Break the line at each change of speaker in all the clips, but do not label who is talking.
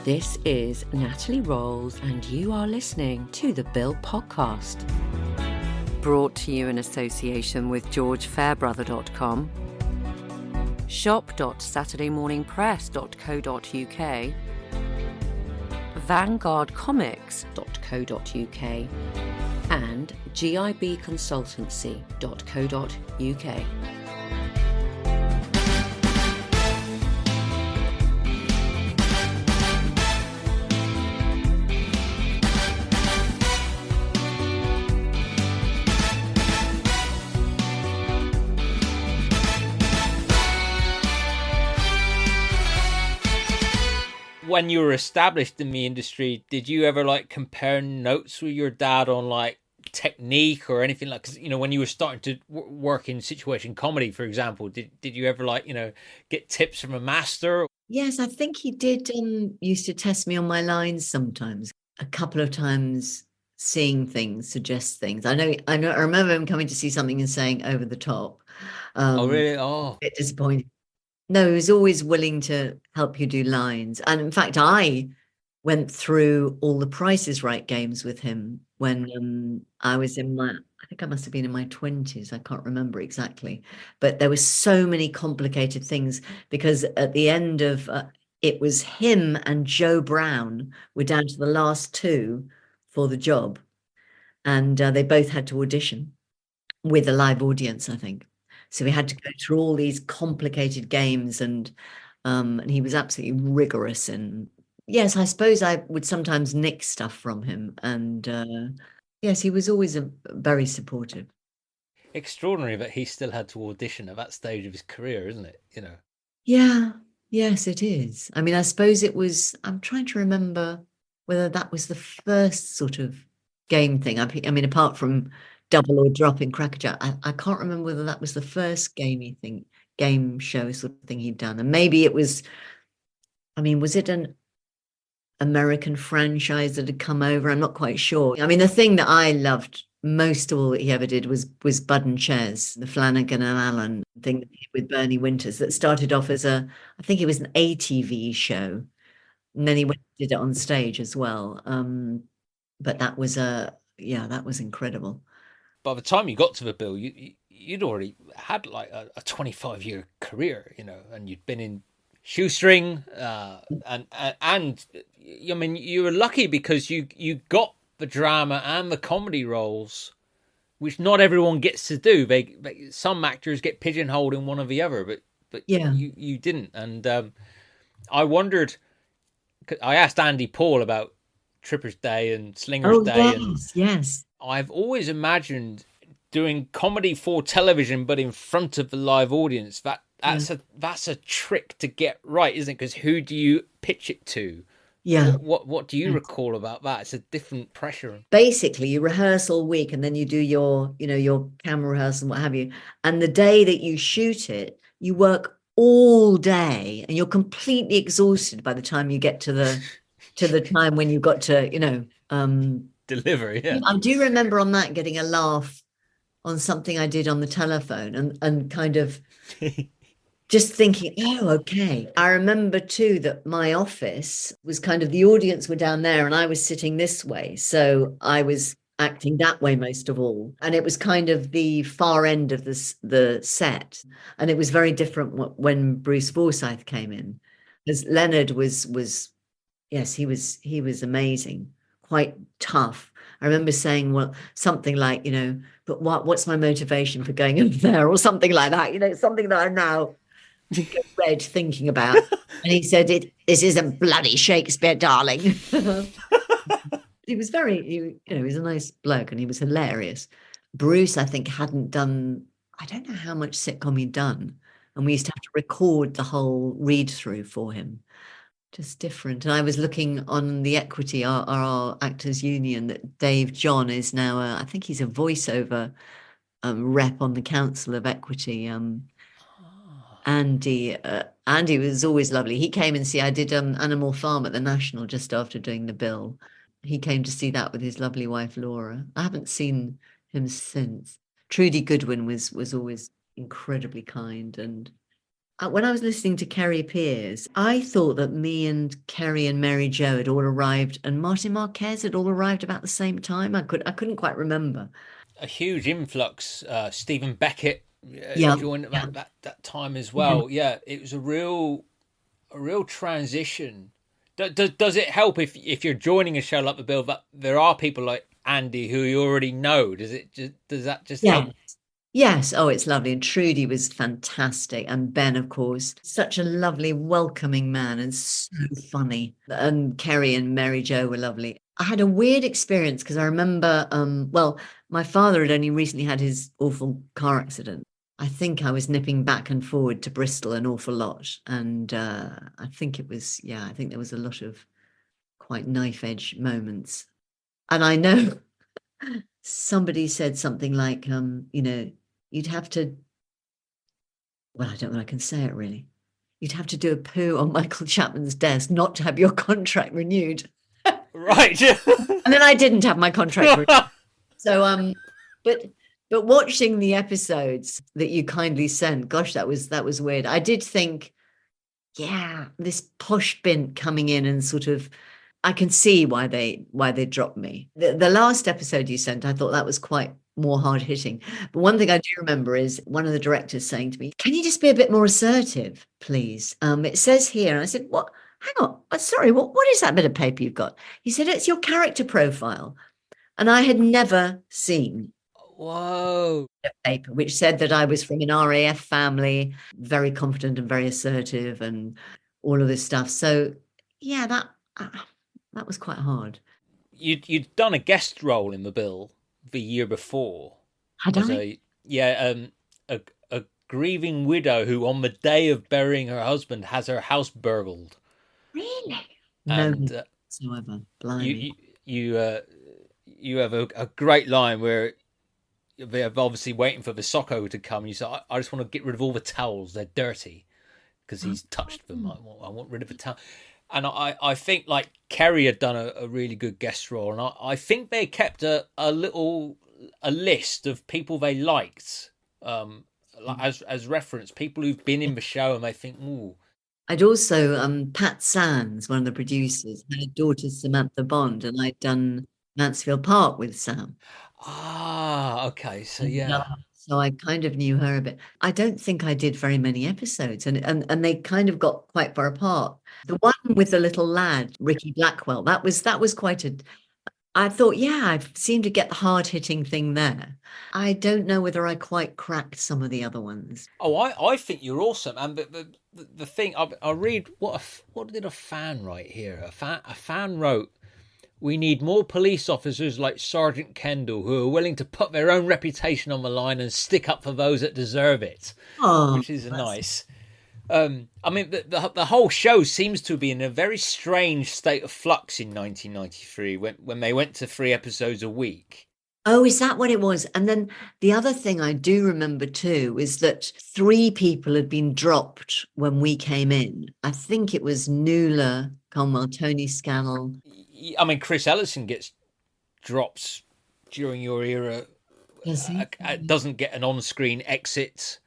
This is Natalie Rolls, and you are listening to the Bill Podcast. Brought to you in association with GeorgeFairbrother.com, shop.saturdaymorningpress.co.uk, vanguardcomics.co.uk, and gibconsultancy.co.uk.
When you were established in the industry, did you ever compare notes with your dad on technique or anything because when you were starting to work in situation comedy, for example, did you ever get tips from a master?
Yes, I think he did used to test me on my lines sometimes. A couple of times, seeing things, suggest things. I remember him coming to see something and saying over the top.
Oh really? Oh,
a bit disappointing. No, he was always willing to help you do lines. And in fact, I went through all the Price is Right games with him when I was I think I must have been in my 20s. I can't remember exactly. But there were so many complicated things because at the end of it was him and Joe Brown were down to the last two for the job. And they both had to audition with a live audience, I think. So we had to go through all these complicated games, and he was absolutely rigorous. And yes, I suppose I would sometimes nick stuff from him. And yes, he was always very supportive.
Extraordinary that he still had to audition at that stage of his career, isn't it?
Yeah, yes, it is. I mean, I suppose it was. I'm trying to remember whether that was the first sort of game thing. I mean, apart from Double or Drop in Crackerjack, I can't remember whether that was the first game show sort of thing he'd done. And maybe it was, was it an American franchise that had come over? I'm not quite sure. I mean, the thing that I loved most of all that he ever did was Bud and Ches, the Flanagan and Allen thing with Bernie Winters that started off as I think it was an ATV show. And then he went and did it on stage as well. But that was that was incredible.
By the time you got to the Bill, you'd already had a 25-year career, and you'd been in shoestring, and you were lucky because you got the drama and the comedy roles, which not everyone gets to do. Some actors get pigeonholed in one or the other, but
yeah,
you didn't. And I wondered. I asked Andy Paul about Tripper's Day and Slinger's Day.
Yes.
I've always imagined doing comedy for television, but in front of the live audience. That's a trick to get right, isn't it? Because who do you pitch it to?
Yeah.
What do you recall about that? It's a different pressure.
Basically, you rehearse all week, and then you do your camera rehearsal and what have you. And the day that you shoot it, you work all day, and you're completely exhausted by the time you get to the time when you got to
deliver. Yeah,
I do remember on that getting a laugh on something I did on the telephone, and kind of just thinking, oh, okay. I remember too that my office was kind of, the audience were down there and I was sitting this way, so I was acting that way most of all, and it was kind of the far end of the set, and it was very different when Bruce Forsyth came in, as Leonard was yes, he was amazing, quite tough. I remember saying, well, something like, but what's my motivation for going in there, or something like that, something that I now read thinking about. And he said, this isn't bloody Shakespeare, darling. He was he was a nice bloke, and he was hilarious. Bruce, I think, hadn't done, I don't know how much sitcom he'd done, and we used to have to record the whole read through for him. Just different. And I was looking on the Equity, our Actors Union, that Dave John is now, I think he's a voiceover rep on the Council of Equity. Andy was always lovely. He came and I did Animal Farm at the National just after doing the Bill. He came to see that with his lovely wife, Laura. I haven't seen him since. Trudy Goodwin was always incredibly kind, and when I was listening to Kerry Peers, I thought that me and Kerry and Mary Jo had all arrived, and Martin Marquez had all arrived about the same time. I couldn't quite remember.
A huge influx. Stephen Beckett
Yeah,
joined
yeah,
about that time as
yeah.
well. Yeah, it was a real transition. Does it help if you're joining a show like The Bill that there are people like Andy who you already know? Does that just
Yeah.
help?
Yes. Oh, it's lovely. And Trudy was fantastic. And Ben, of course, such a lovely, welcoming man and so funny. And Kerry and Mary Jo were lovely. I had a weird experience because I remember, well, my father had only recently had his awful car accident. I think I was nipping back and forward to Bristol an awful lot. And I think it was, yeah, I think there was a lot of quite knife edge moments. And I know somebody said something like, you'd have to, well, I don't know, I can say it really. You'd have to do a poo on Michael Chapman's desk not to have your contract renewed.
Right.
And then I didn't have my contract renewed. So, but watching the episodes that you kindly sent, gosh, that was weird. I did think, yeah, this posh bint coming in and sort of, I can see why they dropped me. The last episode you sent, I thought that was quite more hard hitting. But one thing I do remember is one of the directors saying to me, "Can you just be a bit more assertive, please?" It says here, and I said, "What? Hang on, sorry, what is that bit of paper you've got?" He said, "It's your character profile," and I had never seen
Whoa.
a paper which said that I was from an RAF family, very confident and very assertive, and all of this stuff. So, yeah, that was quite hard.
You'd done a guest role in The Bill the year before
Had
as
I?
a grieving widow who, on the day of burying her husband, has her house burgled.
Really? No,
And
whatsoever.
you
Blimey.
you have a great line where they're obviously waiting for the Socko to come. And you say, I just want to get rid of all the towels. They're dirty because he's touched them. I want rid of the towel. And I think like Kerry had done a really good guest role, and I think they kept a list of people they liked as reference, people who've been in the show, and they think, ooh.
I'd also, Pat Sands, one of the producers, had daughter Samantha Bond, and I'd done Mansfield Park with Sam.
Ah, okay, so
And,
yeah.
so I kind of knew her a bit. I don't think I did very many episodes, and they kind of got quite far apart. The one with the little lad, Ricky Blackwell, that was quite a. I thought, yeah, I seemed to get the hard-hitting thing there. I don't know whether I quite cracked some of the other ones.
Oh, I think you're awesome. And the thing, I'll read what did a fan write here? A fan wrote, "We need more police officers like Sergeant Kendall who are willing to put their own reputation on the line and stick up for those that deserve it,"
Oh,
which is nice. I mean, the whole show seems to be in a very strange state of flux in 1993 when they went to 3 episodes a week.
oh, is that what it was? And then the other thing I do remember too is that 3 people had been dropped when we came in. I think it was Nuala Conwell, Tony Scannell.
I mean, Chris Ellison gets dropped during your era.
Does he?
Doesn't get an on-screen exit.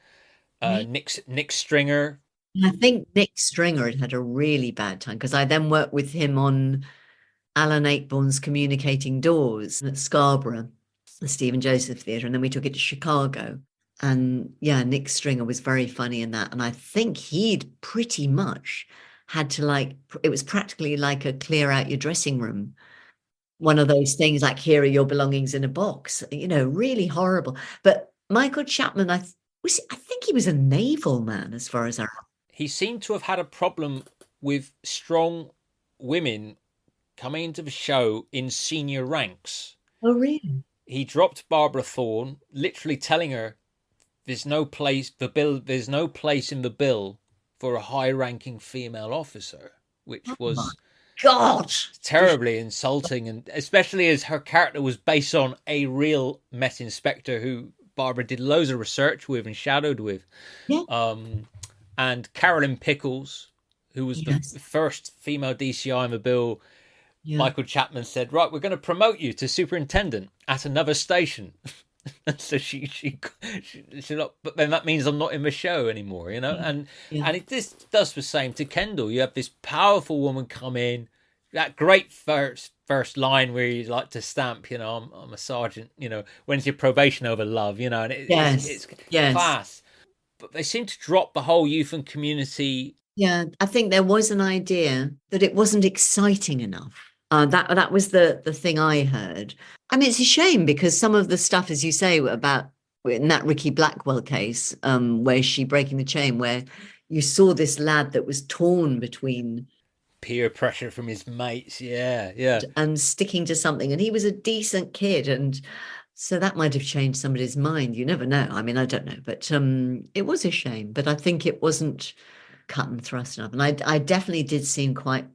Really?
Nick Stringer.
I think Nick Stringer had a really bad time because I then worked with him on Alan Ayckbourn's Communicating Doors at Scarborough, the Stephen Joseph Theatre, and then we took it to Chicago. And yeah, Nick Stringer was very funny in that. And I think he'd pretty much had to it was practically like a clear out your dressing room. One of those things like, here are your belongings in a box, really horrible. But Michael Chapman, I think he was a naval man as far as I remember.
He seemed to have had a problem with strong women coming into the show in senior ranks.
Oh, really?
He dropped Barbara Thorne, literally telling her there's no place in the bill for a high-ranking female officer, which was
God,
terribly insulting, and especially as her character was based on a real Met inspector who Barbara did loads of research with and shadowed with.
Yeah.
And Carolyn Pickles, who was the first female DCI in the bill. Yeah. Michael Chapman said, "Right, we're going to promote you to superintendent at another station." So she's not, but then that means I'm not in the show anymore, and it just does the same to Kendall. You have this powerful woman come in, that great first line where you like to stamp, I'm a sergeant, when's your probation over, love, and it's class. But they seem to drop the whole youth and community.
Yeah, I think there was an idea that it wasn't exciting enough. That was the thing I heard. I mean, it's a shame because some of the stuff, as you say, about in that Ricky Blackwell case, where she breaking the chain, where you saw this lad that was torn between
peer pressure from his mates, and
sticking to something, and he was a decent kid, and so that might have changed somebody's mind. You never know. I mean, I don't know, but it was a shame. But I think it wasn't cut and thrust enough, and I definitely did seem quite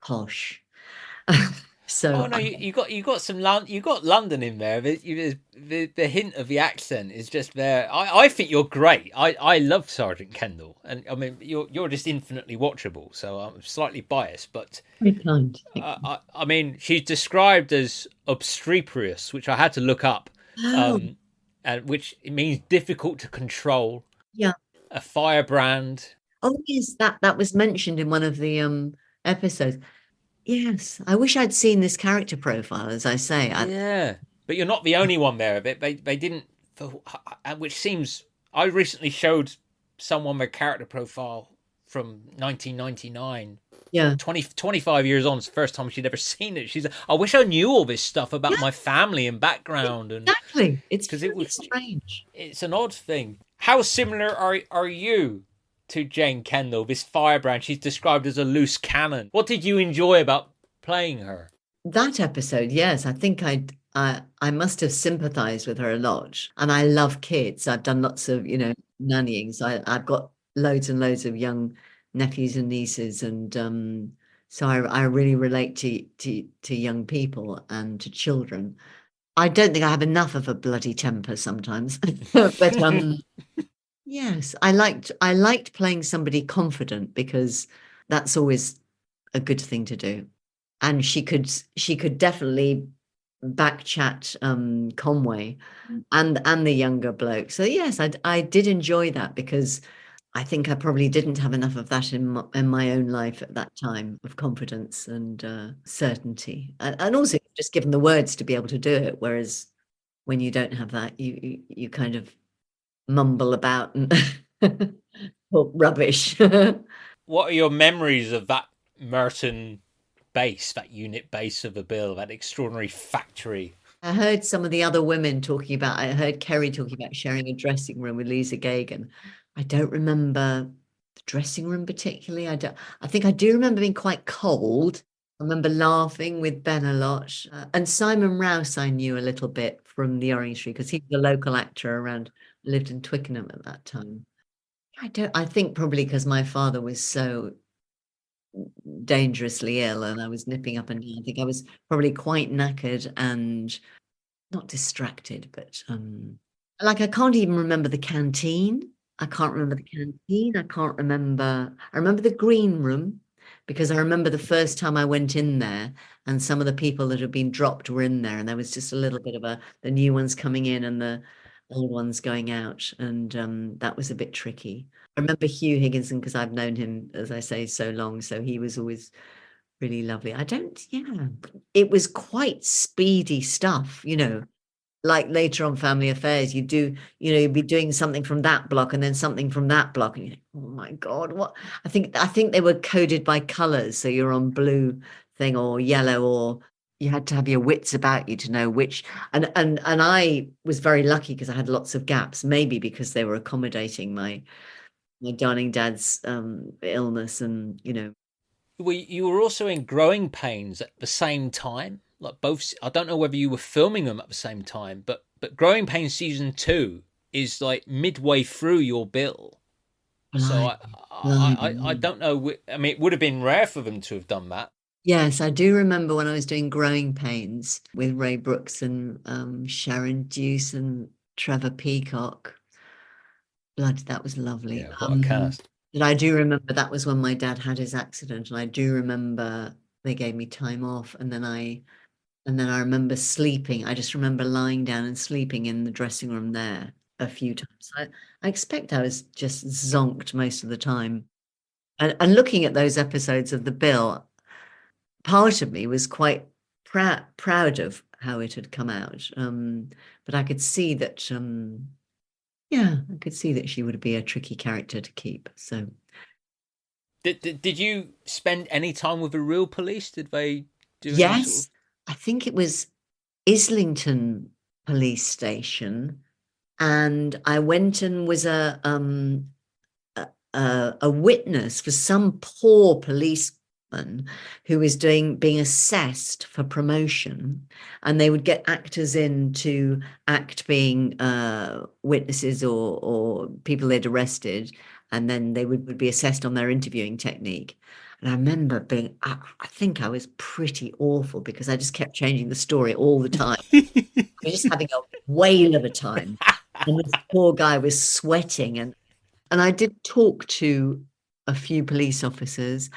posh. So
you got London in there. The hint of the accent is just there. I think you're great. I love Sergeant Kendall, and I mean you're just infinitely watchable. So I'm slightly biased, but I mean she's described as obstreperous, which I had to look up, and which it means difficult to control.
Yeah,
a firebrand.
Oh yes, that was mentioned in one of the episodes. Yes, I wish I'd seen this character profile, as I say.
Yeah, but you're not the only one there. They didn't, which seems. I recently showed someone their character profile from 1999.
Yeah,
25 years on, it's the first time she'd ever seen it. She's. I wish I knew all this stuff about my family and background.
Exactly, it's because it was strange.
It's an odd thing. How similar are you to Jane Kendall, this firebrand? She's described as a loose cannon. What did you enjoy about playing her?
That episode, yes, I think I must have sympathized with her a lot. And I love kids. I've done lots of, nannying. So I've got loads and loads of young nephews and nieces. And so I really relate to young people and to children. I don't think I have enough of a bloody temper sometimes. But yes, I liked playing somebody confident because that's always a good thing to do. And she could definitely backchat Conway and the younger bloke. So yes, I did enjoy that because I think I probably didn't have enough of that in my own life at that time, of confidence and certainty, and also just given the words to be able to do it. Whereas when you don't have that, you kind of mumble about and talk rubbish.
What are your memories of that Merton base, that unit base of the Bill, that extraordinary factory?
I heard some of the other women I heard Kerry talking about sharing a dressing room with Lisa Gagan. I don't remember the dressing room particularly. I think I do remember being quite cold. I remember laughing with Ben a lot. And Simon Rouse I knew a little bit from the Orange Tree because he was a local actor around. Lived in Twickenham at that time. I think probably because my father was so dangerously ill and I was nipping up and down. I think I was probably quite knackered and not distracted, but I can't even remember the canteen. I can't remember the canteen. I remember the green room because I remember the first time I went in there and some of the people that had been dropped were in there and there was just a little bit of the new ones coming in and the old ones going out, and that was a bit tricky. I remember Hugh Higginson because I've known him, as I say, so long, so he was always really lovely. It was quite speedy stuff, like later on Family Affairs, you'd be doing something from that block and then something from that block, and you think, oh my God, what? I think they were coded by colors, so you're on blue thing or yellow, or you had to have your wits about you to know which. And I was very lucky because I had lots of gaps, maybe because they were accommodating my darling dad's illness, and
you were also in Growing Pains at the same time, like both. I don't know whether you were filming them at the same time, but Growing Pains season 2 is like midway through your bill. So I don't know. I mean, it would have been rare for them to have done that.
Yes, I do remember when I was doing Growing Pains with Ray Brooks and Sharon Deuce and Trevor Peacock. Blood, that was lovely.
Yeah, what a cast.
And I do remember that was when my dad had his accident, and I do remember they gave me time off, and then I And then I remember sleeping. I just remember lying down and sleeping in the dressing room there a few times. I expect I was just zonked most of the time. And looking at those episodes of The Bill, part of me was quite proud of how it had come out. But I could see that, yeah, I could see that she would be a tricky character to keep. So,
Did you spend any time with the real police? Did they do any sort
yes, I think it was Islington Police Station, and I went and was a witness for some poor policeman who was being assessed for promotion, and they would get actors in to act being witnesses or people they'd arrested, and then they would be assessed on their interviewing technique. And I remember I think I was pretty awful because I just kept changing the story all the time. I was just having a whale of a time. And this poor guy was sweating. And I did talk to a few police officers.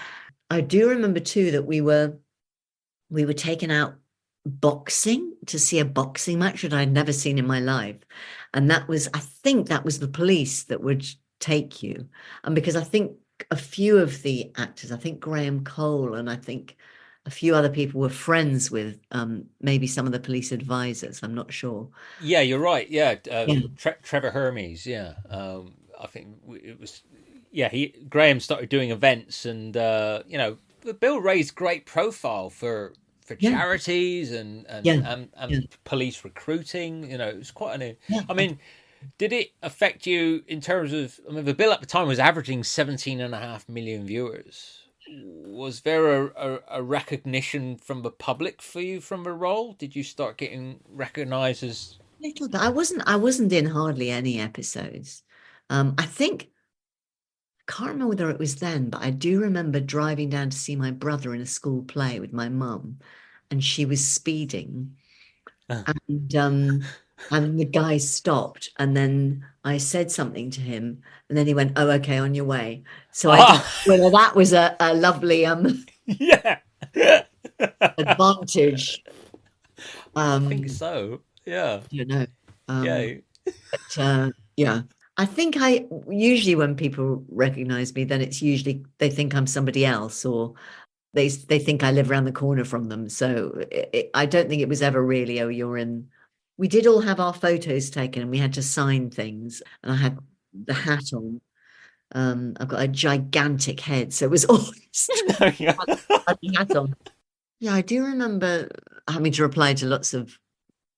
I do remember too that we were taken out boxing to see a boxing match that I'd never seen in my life. And I think that was the police that would take you. And because I think a few of the actors, I think Graham Cole and I think a few other people were friends with maybe some of the police advisors. I'm not sure.
Yeah, you're right. Yeah,
Yeah.
Trevor Hermes. Yeah, I think it was. Yeah, Graham started doing events, and Bill raised great profile for charities and police recruiting. It was quite an.
Yeah.
I mean, did it affect you in terms of? I mean, the Bill at the time was averaging 17.5 million viewers. Was there a recognition from the public for you from the role? Did you start getting recognised as?
Little bit. I wasn't in hardly any episodes. I think I can't remember whether it was then, but I do remember driving down to see my brother in a school play with my mum, and she was speeding, and the guy stopped, and then I said something to him, and then he went, "Oh, okay, on your way." So I don't know whether that was a lovely
yeah
advantage.
I think so. Yeah.
I don't know.
Yeah.
But, yeah. I think usually when people recognize me, then it's usually they think I'm somebody else, or they think I live around the corner from them. So I don't think it was ever really, oh, you're in. We did all have our photos taken, and we had to sign things, and I had the hat on. I've got a gigantic head, so it was always the hat on. Yeah, I do remember having to reply to lots of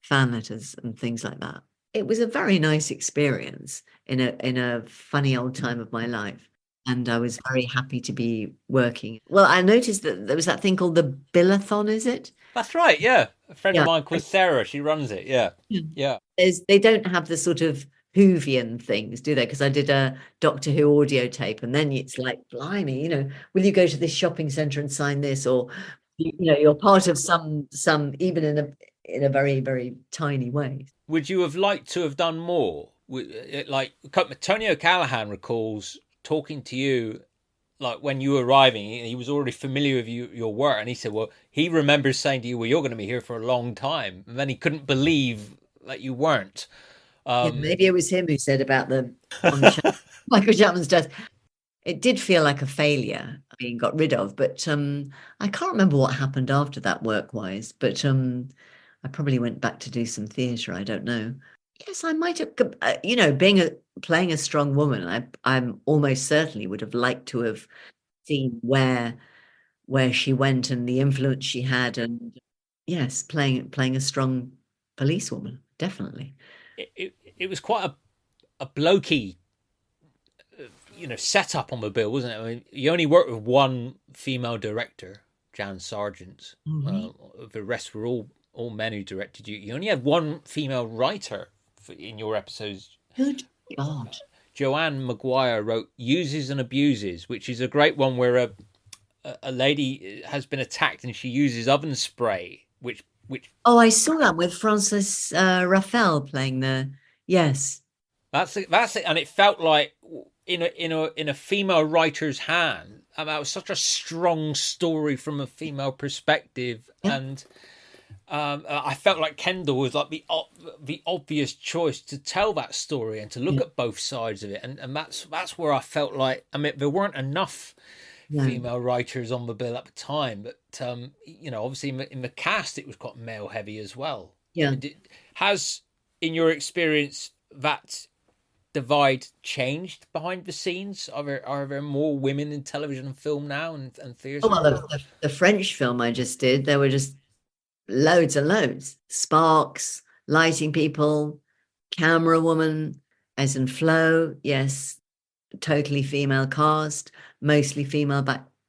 fan letters and things like that. It was a very nice experience in a funny old time of my life. And I was very happy to be working. Well, I noticed that there was that thing called the Billathon, is it?
That's right, yeah. A friend of mine called Sarah, she runs it, yeah. Yeah.
They don't have the sort of Whovian things, do they? Because I did a Doctor Who audio tape, and then it's like, blimey, will you go to this shopping centre and sign this? Or, you're part of some even in a very, very tiny way.
Would you have liked to have done more? Like Tony O'Callaghan recalls talking to you, like when you were arriving, he was already familiar with your work, and he said, well, he remembers saying to you, well, you're going to be here for a long time, and then he couldn't believe that you weren't.
Maybe it was him who said about Michael Chapman's death. It did feel like a failure being got rid of, but I can't remember what happened after that work-wise, but I probably went back to do some theatre. I don't know. Yes, I might have, playing a strong woman, I'm almost certainly would have liked to have seen where she went and the influence she had, and yes, playing a strong policewoman, definitely.
It was quite a blokey, setup on the bill, wasn't it? I mean, you only worked with one female director, Jan Sargent. Mm-hmm. The rest were all men who directed you. You only had one female writer in your episodes.
Good God.
Joanne Maguire wrote Uses and Abuses, which is a great one where a lady has been attacked and she uses oven spray, which
Oh, I saw that with Francis Raphael playing the... Yes.
That's it. And it felt like in a female writer's hand. That was such a strong story from a female perspective.
Yeah.
And I felt like Kendall was like the obvious choice to tell that story and to look
Yeah.
at both sides of it, and that's where I felt like, I mean, there weren't enough
No.
female writers on the bill at the time, but obviously in the cast it was quite male heavy as well. I
Yeah.
mean, has, in your experience, that divide changed behind the scenes? Are there more women in television and film now, and
Oh,
theatre?
well, the French film I just did, there were just loads and loads. Sparks, lighting people, camera woman, as in Flo, yes, totally female cast, mostly female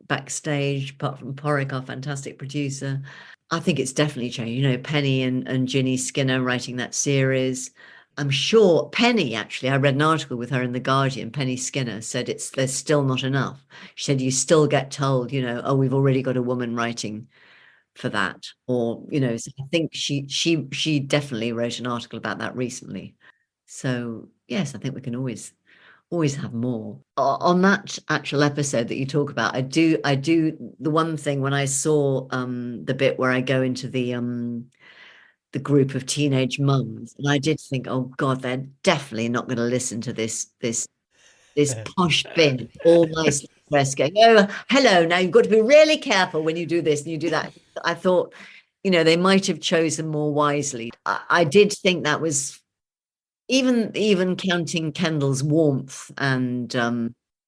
backstage, apart from Porrick, our fantastic producer. I think it's definitely changed. Penny and Ginny Skinner writing that series. I'm sure Penny, actually, I read an article with her in The Guardian. Penny Skinner said there's still not enough. She said you still get told, oh, we've already got a woman writing for that. Or, so I think she definitely wrote an article about that recently. So yes, I think we can always have more. On that actual episode that you talk about, I do the one thing when I saw the bit where I go into the group of teenage mums, and I did think, oh God, they're definitely not going to listen to this posh bin, all nicely dressed, going, oh, hello, now you've got to be really careful when you do this and you do that. I thought, they might have chosen more wisely. I did think that was, even counting Kendall's warmth and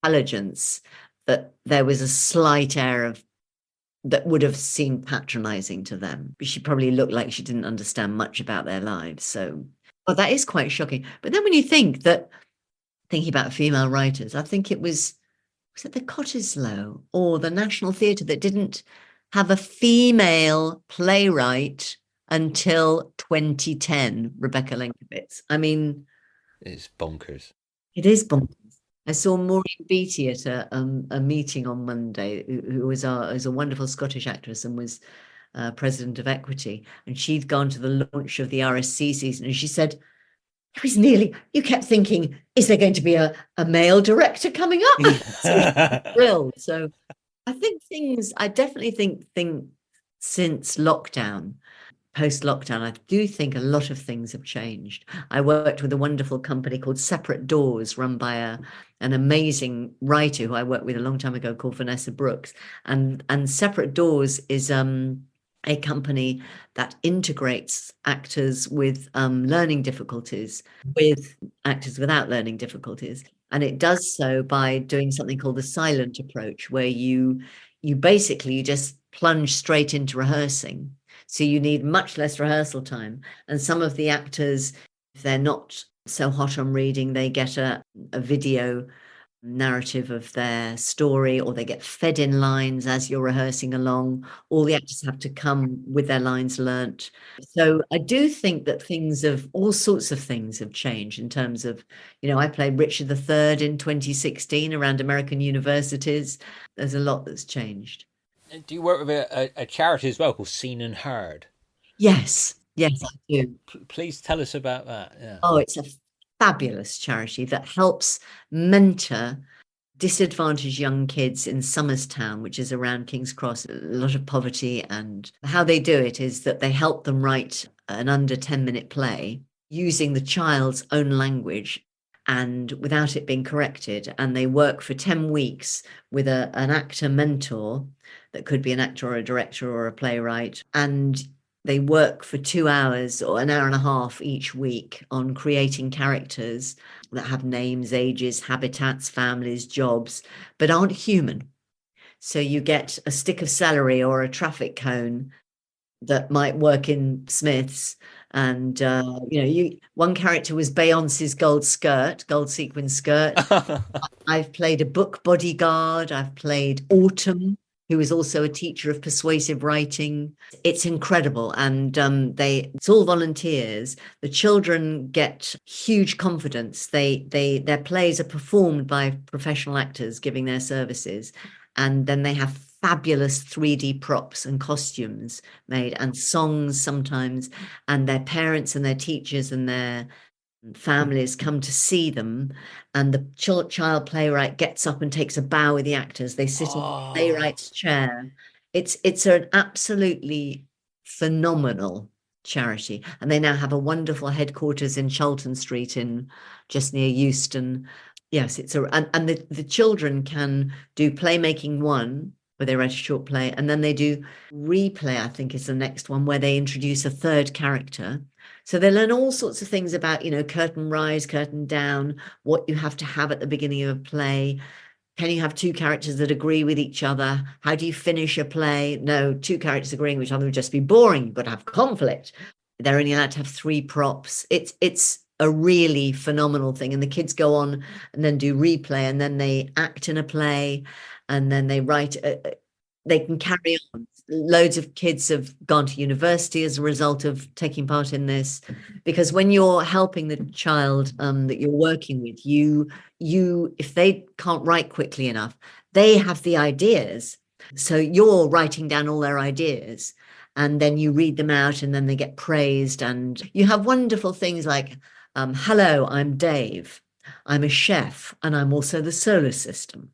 intelligence, that there was a slight air of that would have seemed patronizing to them. She probably looked like she didn't understand much about their lives. So, well, that is quite shocking. But then when you thinking about female writers, I think was it the Cottesloe or the National Theatre that didn't have a female playwright until 2010, Rebecca Lenkiewicz. I mean,
It's bonkers.
it is bonkers. I saw Maureen Beattie at a meeting on Monday, who was a wonderful Scottish actress and was president of Equity. And she'd gone to the launch of the RSC season, and she said, it was nearly, you kept thinking, is there going to be a male director coming up? So thrilled. So I definitely think since lockdown, post-lockdown, I do think a lot of things have changed. I worked with a wonderful company called Separate Doors, run by an amazing writer who I worked with a long time ago called Vanessa Brooks. And Separate Doors is a company that integrates actors with learning difficulties with actors without learning difficulties. And it does so by doing something called the silent approach, where you basically just plunge straight into rehearsing. So you need much less rehearsal time. And some of the actors, if they're not so hot on reading, they get a video narrative of their story, or they get fed in lines as you're rehearsing along. All the actors have to come with their lines learnt. So I do think that all sorts of things have changed in terms of, I played Richard III in 2016 around American universities. There's a lot that's changed.
Do you work with a charity as well called Seen and Heard?
Yes, I do.
Please tell us about that. Yeah.
Oh, it's a fabulous charity that helps mentor disadvantaged young kids in Somerstown, which is around King's Cross, a lot of poverty. And how they do it is that they help them write an under 10-minute play using the child's own language and without it being corrected. And they work for 10 weeks with an actor mentor that could be an actor or a director or a playwright. And they work for 2 hours or an hour and a half each week on creating characters that have names, ages, habitats, families, jobs, but aren't human. So you get a stick of celery or a traffic cone that might work in Smith's. And, one character was Beyonce's gold sequin skirt. I've played a book bodyguard. I've played Autumn, who is also a teacher of persuasive writing. It's incredible. And it's all volunteers. The children get huge confidence. Their plays are performed by professional actors giving their services. And then they have fabulous 3D props and costumes made, and songs sometimes. And their parents and their teachers and their families come to see them, and the child playwright gets up and takes a bow with the actors. They sit in the playwright's chair. It's an absolutely phenomenal charity. And they now have a wonderful headquarters in Charlton Street in just near Euston. Yes, and the children can do playmaking one, where they write a short play, and then they do replay, I think is the next one, where they introduce a third character. So they learn all sorts of things about, curtain rise, curtain down, what you have to have at the beginning of a play. Can you have two characters that agree with each other? How do you finish a play? No, two characters agreeing with each other would just be boring. You've got to have conflict. They're only allowed to have 3 props. It's a really phenomenal thing. And the kids go on and then do replay, and then they act in a play, and then they write. They can carry on. Loads of kids have gone to university as a result of taking part in this, because when you're helping the child that you're working with, you if they can't write quickly enough, they have the ideas. So you're writing down all their ideas, and then you read them out, and then they get praised. And you have wonderful things like, hello, I'm Dave. I'm a chef, and I'm also the solar system.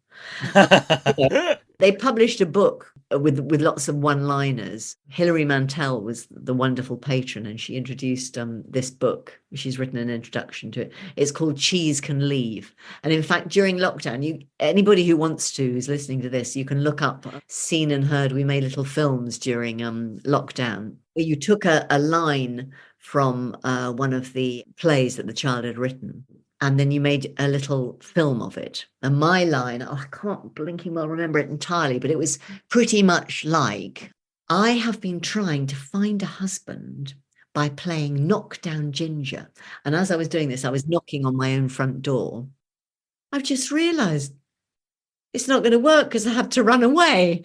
They published a book with lots of one-liners. Hilary Mantel was the wonderful patron, and she introduced this book. She's written an introduction to it. It's called Cheese Can Leave. And in fact, during lockdown, anybody who wants to, who's listening to this, you can look up Seen and Heard. We made little films during lockdown, where you took a line from one of the plays that the child had written, and then you made a little film of it. And my line, I can't blinking well remember it entirely, but it was pretty much like, I have been trying to find a husband by playing Knockdown Ginger. And as I was doing this, I was knocking on my own front door. I've just realised it's not going to work because I have to run away.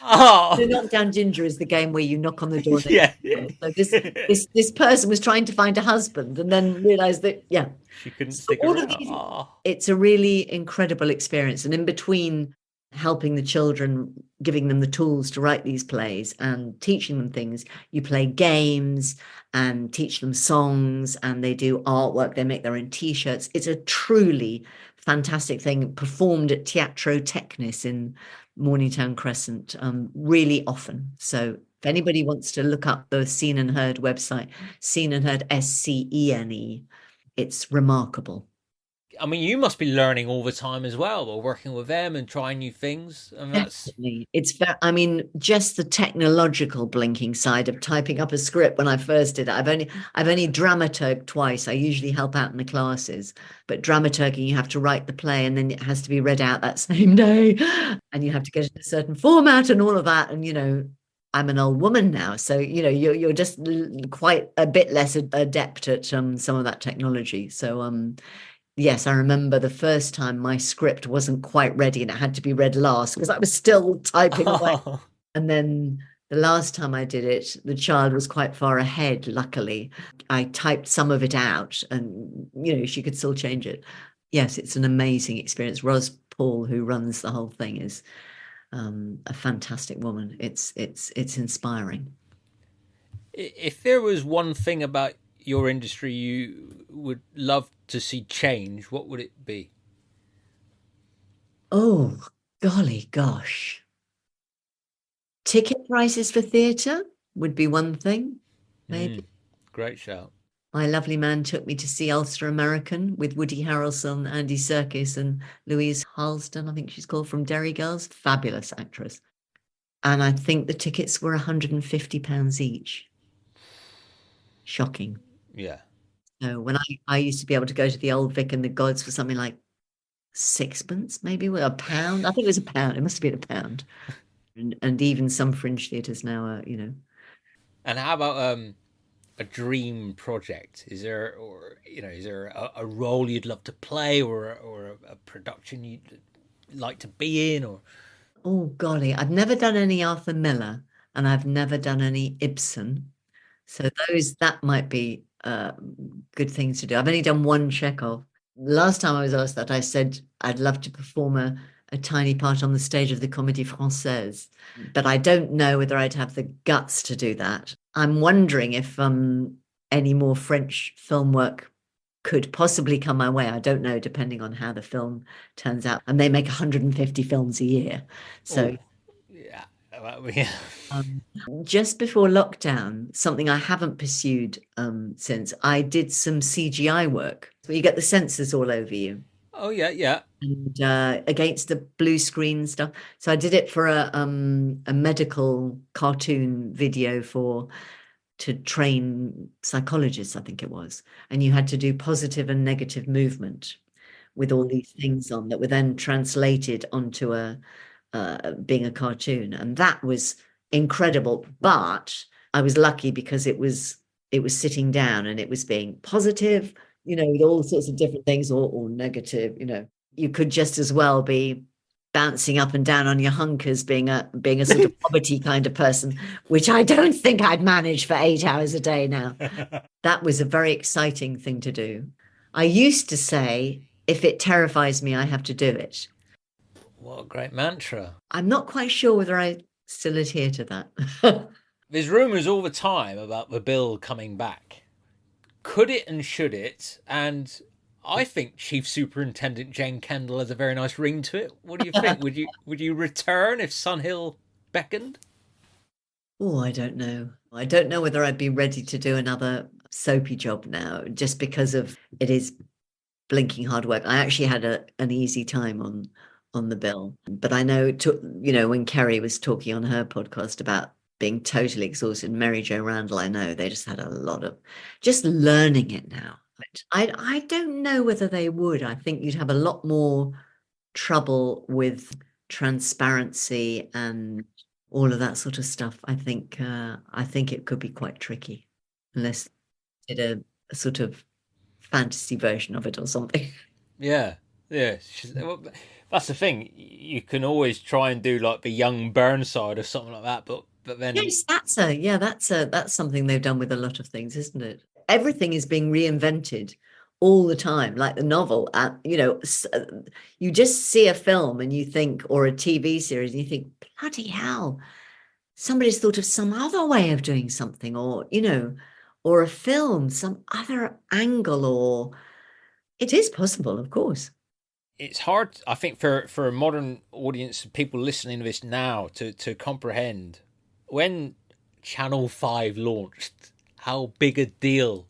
Oh.
The Knockdown Ginger is the game where you knock on the door.
Yeah.
So this person was trying to find a husband, and then realised that,
she couldn't stick around.
It's a really incredible experience. And in between helping the children, giving them the tools to write these plays and teaching them things, you play games and teach them songs, and they do artwork. They make their own T-shirts. It's a truly fantastic thing, performed at Teatro Technis in Morningtown Crescent really often. So if anybody wants to look up the Seen and Heard website, Seen and Heard, SCENE, it's remarkable.
I mean, you must be learning all the time as well, or working with them and trying new things. And that's
Definitely. Just the technological blinking side of typing up a script. When I first did it, I've only dramaturged twice. I usually help out in the classes, but dramaturging, you have to write the play, and then it has to be read out that same day, and you have to get it in a certain format and all of that. And I'm an old woman now, so you're just quite a bit less adept at some of that technology. So yes, I remember the first time my script wasn't quite ready, and it had to be read last because I was still typing away. And then the last time I did it, the child was quite far ahead. Luckily, I typed some of it out, and she could still change it. Yes, it's an amazing experience. Ros Paul, who runs the whole thing, is a fantastic woman. It's inspiring.
If there was one thing about your industry you would love to see change, what would it be?
Oh, golly gosh. Ticket prices for theatre would be one thing, maybe.
Great shout.
My lovely man took me to see Ulster American with Woody Harrelson, Andy Serkis, and Louise Harleston, I think she's called, from Derry Girls. Fabulous actress. And I think the tickets were £150 each. Shocking.
Yeah.
So when I used to be able to go to the Old Vic and the Gods for something like sixpence, maybe a pound. I think it was a pound. It must have been a pound. And even some fringe theatres now are,
And how about a dream project? Is there a role you'd love to play, or a production you'd like to be in? Or
oh golly, I've never done any Arthur Miller, and I've never done any Ibsen. So that might be good things to do. I've only done one Chekhov. Last time I was asked that, I said I'd love to perform a tiny part on the stage of the Comédie Française, but I don't know whether I'd have the guts to do that. I'm wondering if any more French film work could possibly come my way. I don't know, depending on how the film turns out. And they make 150 films a year. So
yeah, Yeah.
Just before lockdown, something I haven't pursued since, I did some CGI work. So you get the sensors all over you.
Oh yeah, yeah.
And against the blue screen stuff. So I did it for a medical cartoon video to train psychologists, I think it was. And you had to do positive and negative movement with all these things on that were then translated onto being a cartoon. And that was incredible. But I was lucky because it was sitting down and it was being positive, with all sorts of different things, or negative. You could just as well be bouncing up and down on your hunkers, being a sort of poverty kind of person, which I don't think I'd manage for 8 hours a day now. That was a very exciting thing to do. I used to say, if it terrifies me, I have to do it.
What a great mantra.
I'm not quite sure whether I still adhere to that.
There's rumours all the time about the bill coming back. Could it and should it? And I think Chief Superintendent Jane Kendall has a very nice ring to it. What do you think? Would you return if Sunhill beckoned?
Oh, I don't know. I don't know whether I'd be ready to do another soapy job now, just because of it is blinking hard work. I actually had an easy time on the bill, but I know when Kerry was talking on her podcast about being totally exhausted, Mary Jo Randall, I know they just had a lot of just learning it now. I don't know whether they would. I think you'd have a lot more trouble with transparency and all of that sort of stuff. I think it could be quite tricky unless you did a sort of fantasy version of it or something.
Yeah. That's the thing. You can always try and do like the young Burnside or something like that, but then
yes, that's something they've done with a lot of things, isn't it? Everything is being reinvented all the time, like the novel. You just see a film and you think, or a TV series, and you think, bloody hell, somebody's thought of some other way of doing something, or or a film, some other angle, or it is possible, of course.
It's hard, I think, for a modern audience, people listening to this now, to comprehend when Channel 5 launched, how big a deal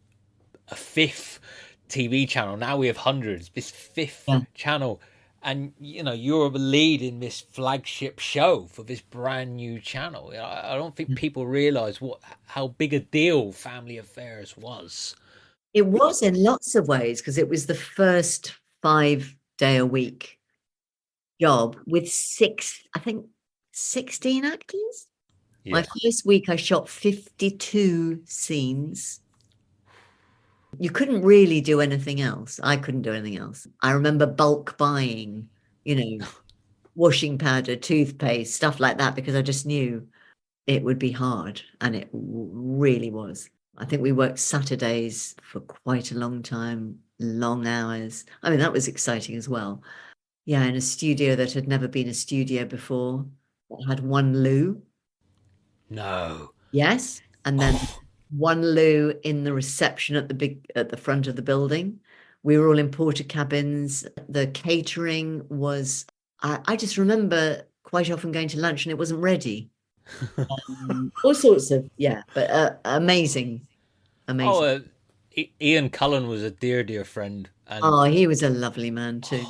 a fifth TV channel. Now we have hundreds. This fifth channel, and you're the lead in this flagship show for this brand new channel. I don't think people realise how big a deal Family Affairs was.
It was in lots of ways, because it was the first 5-day-a-week job with 16 actors. Yeah. My first week I shot 52 scenes. You couldn't really do anything else. I couldn't do anything else. I remember bulk buying, washing powder, toothpaste, stuff like that, because I just knew it would be hard, and it really was. I think we worked Saturdays for quite a long time, long hours. I mean, that was exciting as well. Yeah, in a studio that had never been a studio before. It had one loo.
No.
Yes, and then one loo in the reception at the front of the building. We were all in porta cabins. The catering was, I just remember quite often going to lunch and it wasn't ready. All sorts of, but amazing.
Oh, Ian Cullen was a dear friend.
And he was a lovely man too.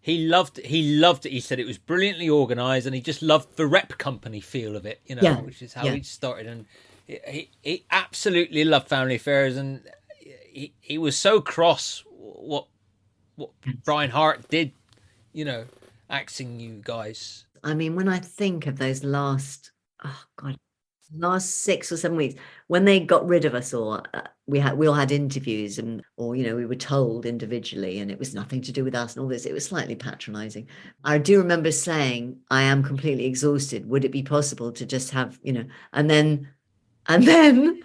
He loved it. He said it was brilliantly organised, and he just loved the rep company feel of it, which is how he started. And he absolutely loved Family Affairs, and he was so cross what Brian Hart did, axing you guys.
I mean, when I think of those last 6 or 7 weeks, when they got rid of us all, we all had interviews, or we were told individually, and it was nothing to do with us and all this. It was slightly patronizing. I do remember saying, I am completely exhausted. Would it be possible to just have, and then I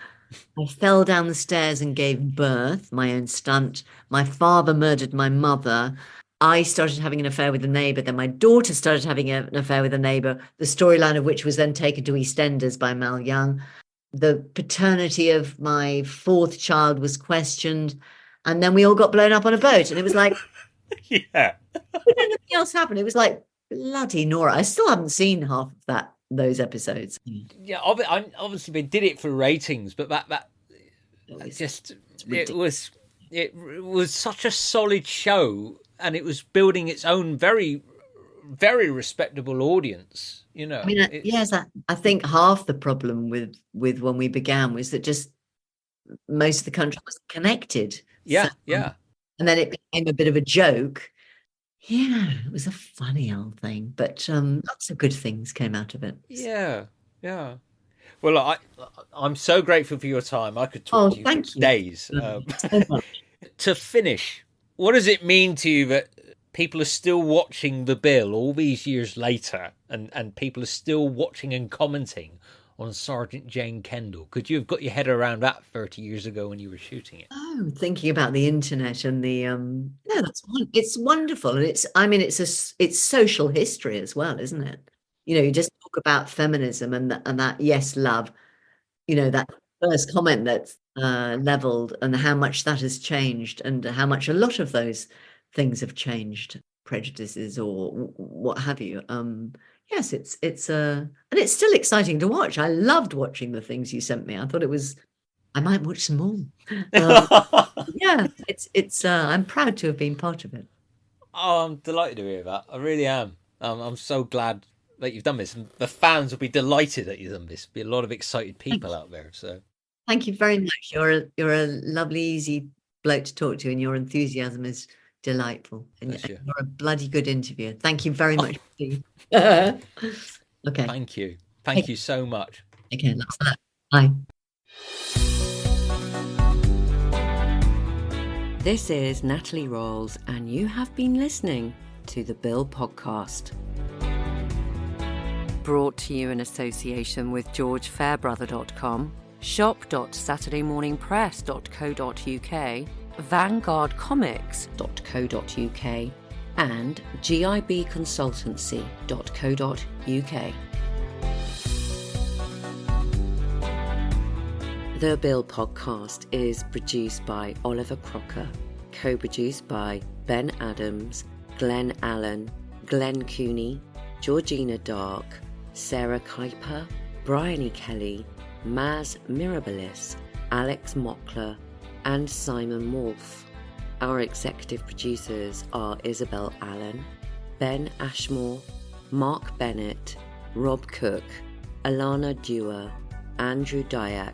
fell down the stairs and gave birth, my own stunt. My father murdered my mother. I started having an affair with a neighbour. Then my daughter started having an affair with a neighbour, the storyline of which was then taken to EastEnders by Mal Young. The paternity of my 4th child was questioned. And then we all got blown up on a boat. And it was like,
yeah.
But anything else happened. It was like, bloody Nora. I still haven't seen half of that those episodes.
Yeah, obviously they did it for ratings, but that just it was such a solid show, and it was building its own very, very respectable audience. You know,
I mean, yes, I think half the problem with when we began was that just most of the country was connected.
Yeah,
so,
yeah.
And then it became a bit of a joke. Yeah, it was a funny old thing, but lots of good things came out of it.
Yeah, yeah. Well, I'm so grateful for your time. I could talk to you for days. To finish, what does it mean to you that people are still watching The Bill all these years later, and people are still watching and commenting on Sergeant Jane Kendall? Could you have got your head around that 30 years ago when you were shooting it?
Oh, thinking about the internet and the no, it's wonderful, and it's social history as well, isn't it? You know, you just talk about feminism and that yes, love. You know, that first comment that's leveled, and how much that has changed, and how much a lot of those things have changed, prejudices or what have you. Yes, it's and it's still exciting to watch. I loved watching the things you sent me. I thought I might watch some more. Yeah, it's I'm proud to have been part of it.
Oh, I'm delighted to hear that. I really am. I'm so glad that you've done this, and the fans will be delighted that you've done this. There'll be a lot of excited people out there. So
thank you very much. You're a lovely, easy bloke to talk to, and your enthusiasm is delightful. And you're a bloody good interviewer. Thank you very much. Okay.
Thank you. Thank you so much.
Okay, that's that. Bye.
This is Natalie Rolls, and you have been listening to the Bill Podcast. Brought to you in association with GeorgeFairbrother.com, shop.saturdaymorningpress.co.uk, vanguardcomics.co.uk, and gibconsultancy.co.uk. The Bill Podcast is produced by Oliver Crocker, co-produced by Ben Adams, Glenn Allen, Glenn Cooney, Georgina Dark, Sarah Kuiper, Bryony Kelly, Maz Mirabilis, Alex Mockler, and Simon Wolfe. Our executive producers are Isabel Allen, Ben Ashmore, Mark Bennett, Rob Cook, Alana Dewar, Andrew Dyack,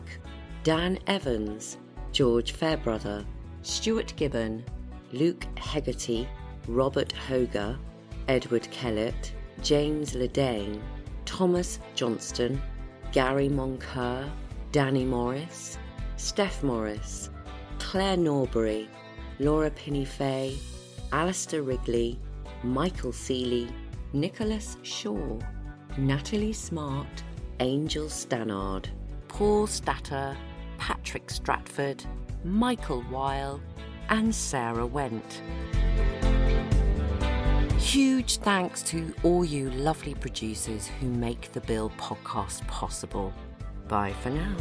Dan Evans, George Fairbrother, Stuart Gibbon, Luke Hegarty, Robert Hoger, Edward Kellett, James Ledane, Thomas Johnston, Gary Moncur, Danny Morris, Steph Morris, Claire Norbury, Laura Pinney-Fay, Alistair Wrigley, Michael Seeley, Nicholas Shaw, Natalie Smart, Angel Stannard, Paul Statter, Patrick Stratford, Michael Weil, and Sarah Went. Huge thanks to all you lovely producers who make the Bill Podcast possible. Bye for now.